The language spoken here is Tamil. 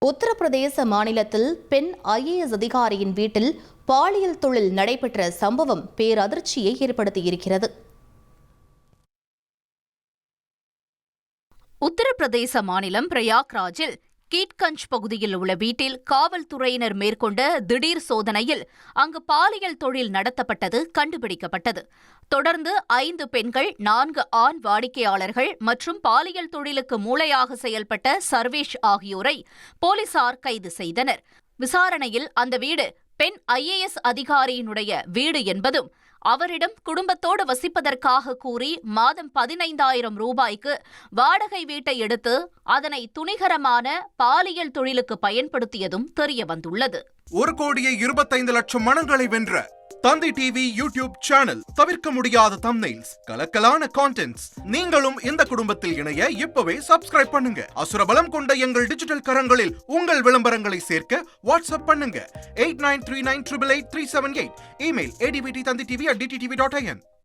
உத்தரப்பிரதேச மாநிலத்தில் பெண் IAS அதிகாரியின் வீட்டில் பாலியல் தொழில் நடைபெற்ற சம்பவம் பேரதிர்ச்சியை ஏற்படுத்தியிருக்கிறது. உத்தரப்பிரதேச மாநிலம் பிரயாக்ராஜில் கீட்கஞ்ச் பகுதியில் உள்ள வீட்டில் காவல்துறையினர் மேற்கொண்ட திடீர் சோதனையில் அங்கு பாலியல் தொழில் நடத்தப்பட்டது கண்டுபிடிக்கப்பட்டது. தொடர்ந்து 5 பெண்கள், 4 ஆண் வாடிக்கையாளர்கள் மற்றும் பாலியல் தொழிலுக்கு மூளையாக செயல்பட்ட சர்வேஷ் ஆகியோரை போலீசார் கைது செய்தனர். விசாரணையில் அந்த வீடு பெண் IAS அதிகாரியினுடைய வீடு என்பதும், அவரிடம் குடும்பத்தோடு வசிப்பதற்காக கூறி மாதம் 15,000 ரூபாய்க்கு வாடகை வீட்டை எடுத்து அதனை துணிகரமான பாலியல் தொழிலுக்கு பயன்படுத்தியதும் தெரியவந்துள்ளது. 1,25,00,000 மனங்களை வென்ற தந்தி டிவி யூடியூப் சேனல். தவிர்க்க முடியாத தம்ப்நெயில்ஸ், கலக்கலான கான்டென்ட்ஸ். நீங்களும் இந்த குடும்பத்தில் இணைய இப்பவே சப்ஸ்கிரைப் பண்ணுங்க. அசுரபலம் கொண்ட எங்கள் டிஜிட்டல் கரங்களில் உங்கள் விளம்பரங்களை சேர்க்க வாட்ஸ்அப் பண்ணுங்க. 8939888378. Email advtthanditv@dttv.in.